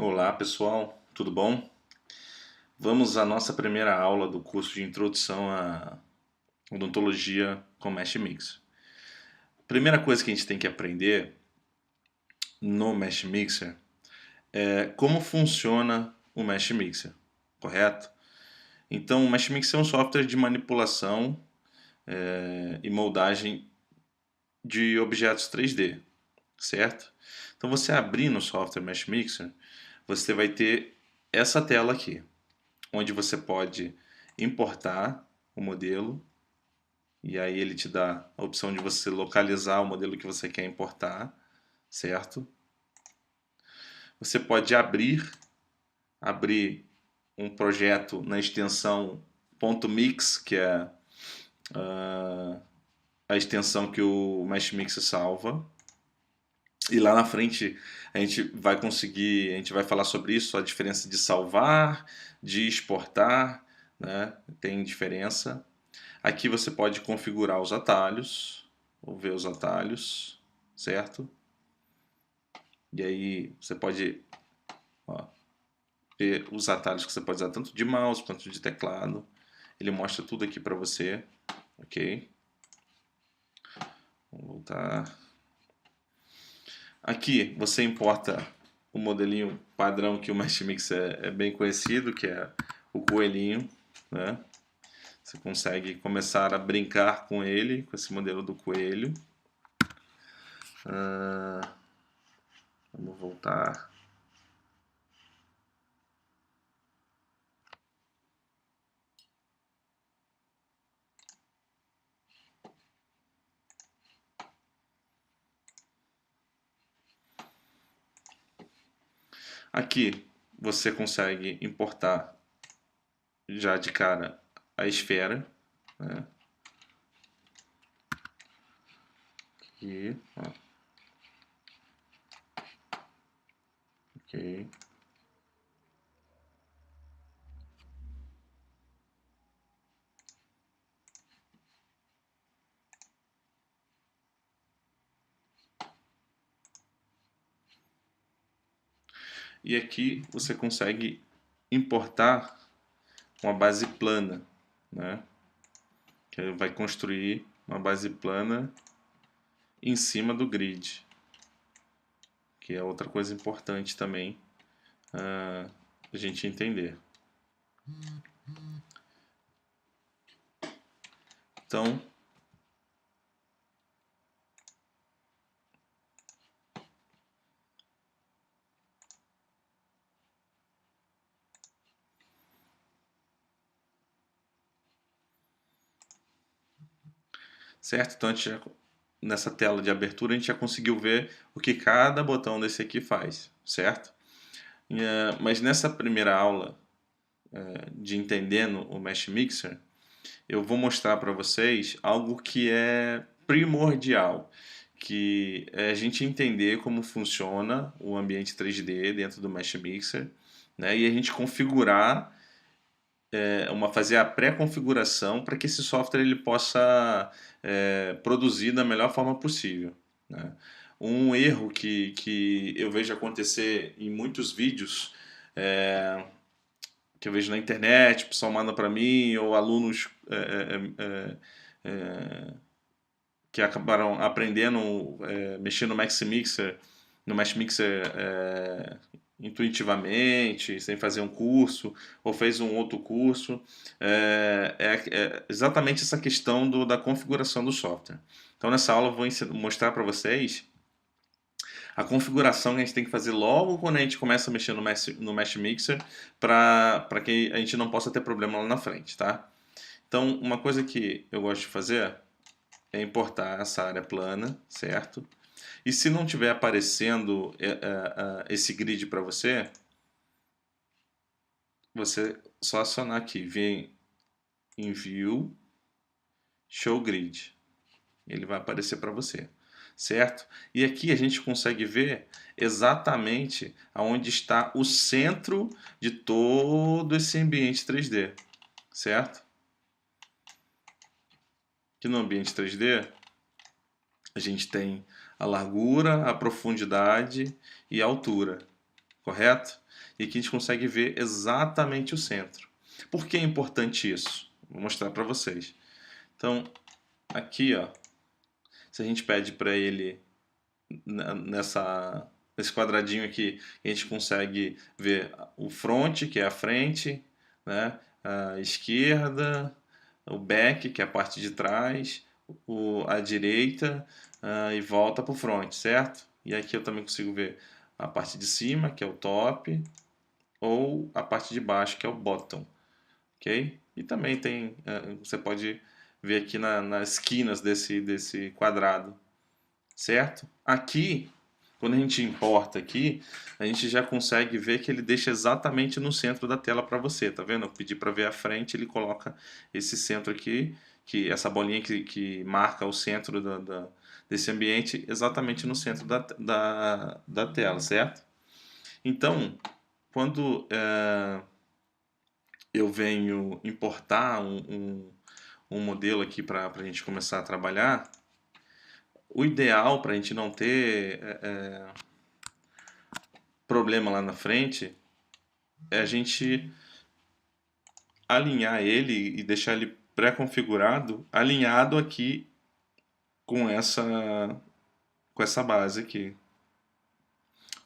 Olá pessoal, tudo bom? Vamos à nossa primeira aula do curso de Introdução à Odontologia com Mesh Mixer. A primeira coisa que a gente tem que aprender no Mesh Mixer é como funciona o Mesh Mixer, correto? Então o Mesh Mixer é um software de manipulação e moldagem de objetos 3D, certo? Então você abrir no software Mesh Mixer, você vai ter essa tela aqui, onde você pode importar o modelo e aí ele te dá a opção de você localizar o modelo que você quer importar, certo? Você pode abrir um projeto na extensão .mix, que é a extensão que o Mesh Mixer salva. E lá na frente a gente vai falar sobre isso, a diferença de salvar, de exportar, né? Tem diferença. Aqui você pode configurar os atalhos, ou ver os atalhos, certo? E aí você pode ver os atalhos que você pode usar tanto de mouse quanto de teclado. Ele mostra tudo aqui para você, ok? Vamos voltar. Aqui você importa o modelinho padrão que o Mesh Mix é bem conhecido, que é o coelhinho, né? Você consegue começar a brincar com ele, com esse modelo do coelho. Vamos voltar. Aqui você consegue importar já de cara a esfera, né? Aqui, ó. Ok. E aqui você consegue importar uma base plana, né? Que ele vai construir uma base plana em cima do grid, que é outra coisa importante também a gente entender. Então, certo? Então, nessa tela de abertura, a gente já conseguiu ver o que cada botão desse aqui faz, certo? Mas nessa primeira aula de entendendo o Mesh Mixer, eu vou mostrar para vocês algo que é primordial, que é a gente entender como funciona o ambiente 3D dentro do Mesh Mixer, né? E a gente configurar, fazer a pré-configuração para que esse software ele possa produzir da melhor forma possível, né? Um erro que eu vejo acontecer em muitos vídeos que eu vejo na internet, o pessoal manda para mim, ou alunos que acabaram aprendendo mexer no Max Mixer, no Mesh Mixer intuitivamente, sem fazer um curso, ou fez um outro curso. É exatamente essa questão da configuração do software. Então nessa aula eu vou mostrar para vocês a configuração que a gente tem que fazer logo quando a gente começa a mexer no Mesh Mixer para que a gente não possa ter problema lá na frente, tá? Então, uma coisa que eu gosto de fazer é importar essa área plana, certo? E se não estiver aparecendo esse grid para você, você só acionar aqui, vem em View, Show Grid. Ele vai aparecer para você, certo? E aqui a gente consegue ver exatamente aonde está o centro de todo esse ambiente 3D, certo? Aqui no ambiente 3D a gente tem a largura, a profundidade e a altura, correto? E aqui a gente consegue ver exatamente o centro. Por que é importante isso? Vou mostrar para vocês. Então, aqui, ó, se a gente pede para ele nesse quadradinho aqui, a gente consegue ver o front, que é a frente, né? A esquerda, o back, que é a parte de trás, a direita, e volta para o front, certo? E aqui eu também consigo ver a parte de cima, que é o top, ou a parte de baixo, que é o bottom, ok? E também tem, você pode ver aqui nas esquinas desse quadrado, certo? Aqui, quando a gente importa aqui, a gente já consegue ver que ele deixa exatamente no centro da tela para você, tá vendo? Eu pedi para ver a frente, ele coloca esse centro aqui, essa bolinha que marca o centro desse ambiente exatamente no centro da tela, certo? Então, quando eu venho importar um modelo aqui para a gente começar a trabalhar, o ideal para a gente não ter problema lá na frente é a gente alinhar ele e deixar ele pré-configurado, alinhado aqui com essa base aqui.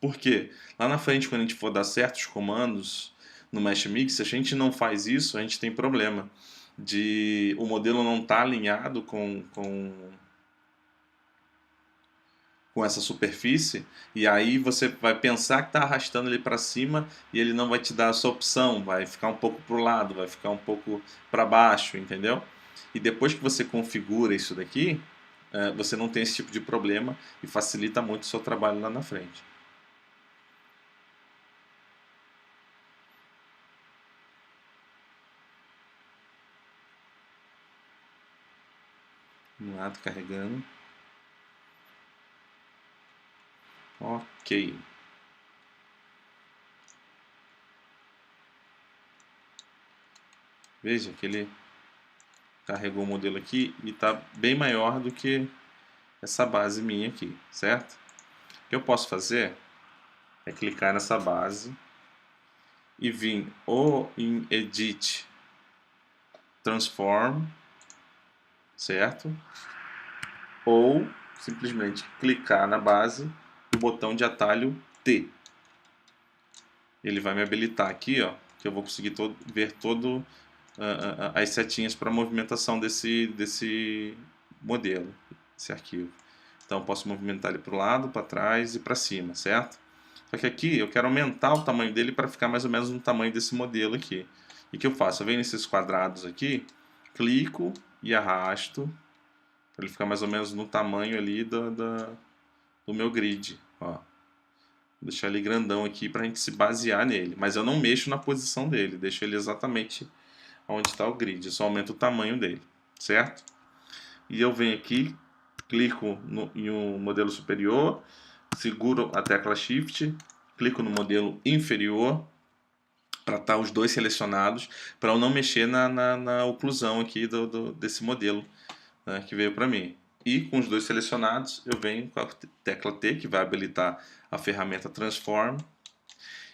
Por quê? Lá na frente, quando a gente for dar certos comandos no Mesh Mix, se a gente não faz isso, a gente tem problema de o modelo não estar alinhado com essa superfície, e aí você vai pensar que está arrastando ele para cima e ele não vai te dar essa opção, vai ficar um pouco para o lado, vai ficar um pouco para baixo, entendeu? E depois que você configura isso daqui, você não tem esse tipo de problema e facilita muito o seu trabalho lá na frente. Um lado carregando. Ok. Veja que ele carregou o modelo aqui e está bem maior do que essa base minha aqui, certo? O que eu posso fazer é clicar nessa base e vir ou em Edit Transform, certo? Ou simplesmente clicar na base no botão de atalho T. Ele vai me habilitar aqui, ó, que eu vou conseguir ver todo as setinhas para movimentação desse modelo, esse arquivo. Então eu posso movimentar ele para o lado, para trás e para cima, certo? Só que aqui eu quero aumentar o tamanho dele para ficar mais ou menos no tamanho desse modelo aqui. E o que eu faço? Eu venho nesses quadrados aqui, clico e arrasto para ele ficar mais ou menos no tamanho ali do meu grid. Ó. Vou deixar ele grandão aqui para a gente se basear nele. Mas eu não mexo na posição dele, deixo ele exatamente onde está o grid. Eu só aumento o tamanho dele, certo? E eu venho aqui, clico em um modelo superior, seguro a tecla Shift, clico no modelo inferior para estar os dois selecionados, para eu não mexer na oclusão aqui desse modelo, né, que veio para mim. E com os dois selecionados, eu venho com a tecla T, que vai habilitar a ferramenta Transform,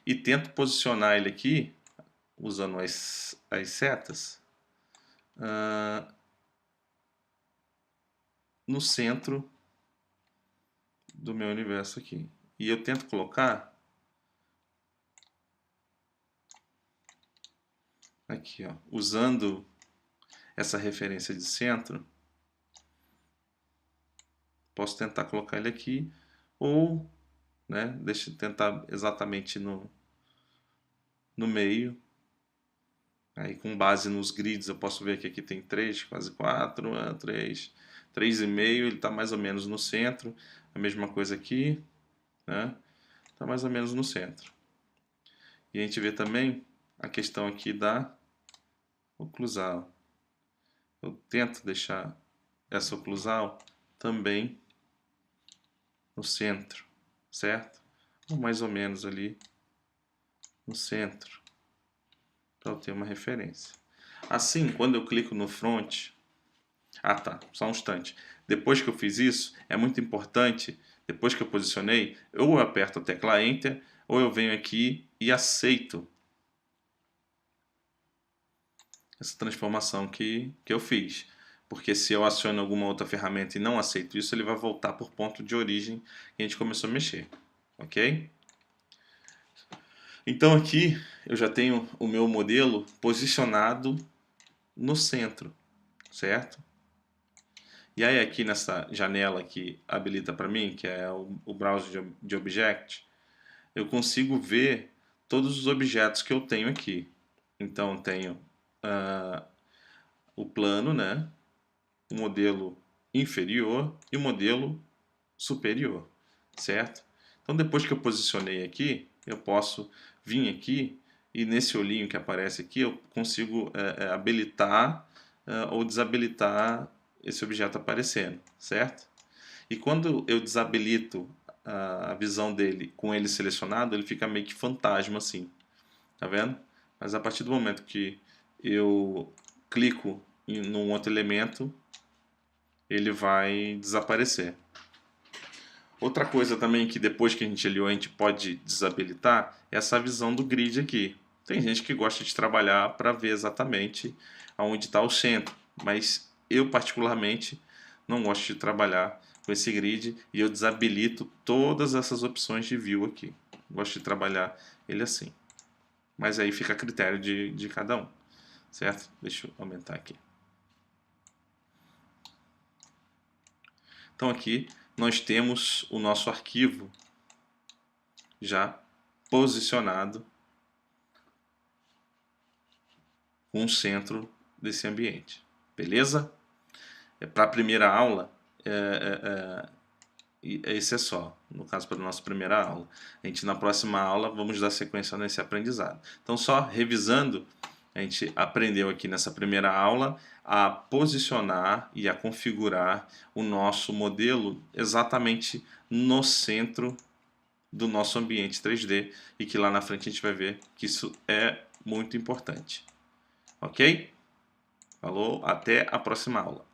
e tento posicionar ele aqui, usando as setas, no centro do meu universo aqui. E eu tento colocar aqui, ó, usando essa referência de centro, posso tentar colocar ele aqui, ou, né, deixa eu tentar exatamente no meio. Aí com base nos grids eu posso ver que aqui tem 3, quase 4, 3, 3,5, ele está mais ou menos no centro. A mesma coisa aqui, né? Está mais ou menos no centro. E a gente vê também a questão aqui da oclusal. Eu tento deixar essa oclusal também no centro, certo? Ou mais ou menos ali no centro, para eu ter uma referência. Assim, quando eu clico no front, tá, só um instante. Depois que eu fiz isso, é muito importante, depois que eu posicionei, ou eu aperto a tecla Enter, ou eu venho aqui e aceito essa transformação que eu fiz. Porque se eu aciono alguma outra ferramenta e não aceito isso, ele vai voltar por ponto de origem que a gente começou a mexer. Ok? Então aqui eu já tenho o meu modelo posicionado no centro, certo? E aí aqui nessa janela que habilita para mim, que é o browser de Object, eu consigo ver todos os objetos que eu tenho aqui. Então tenho o plano, né? O modelo inferior e o modelo superior, certo? Então depois que eu posicionei aqui, eu posso vir aqui e nesse olhinho que aparece aqui eu consigo habilitar ou desabilitar esse objeto aparecendo, certo? E quando eu desabilito a visão dele com ele selecionado, ele fica meio que fantasma assim, tá vendo? Mas a partir do momento que eu clico num outro elemento, ele vai desaparecer. Outra coisa também que depois que a gente aliou a gente pode desabilitar é essa visão do grid aqui. Tem gente que gosta de trabalhar para ver exatamente aonde está o centro, mas eu particularmente não gosto de trabalhar com esse grid e eu desabilito todas essas opções de view aqui. Gosto de trabalhar ele assim. Mas aí fica a critério de cada um, certo? Deixa eu aumentar aqui. Então aqui nós temos o nosso arquivo já posicionado com o centro desse ambiente. Beleza? Para a primeira aula, esse é só. No caso, para a nossa primeira aula. A gente, na próxima aula, vamos dar sequência nesse aprendizado. Então, só revisando, a gente aprendeu aqui nessa primeira aula a posicionar e a configurar o nosso modelo exatamente no centro do nosso ambiente 3D e que lá na frente a gente vai ver que isso é muito importante. Ok? Falou, até a próxima aula.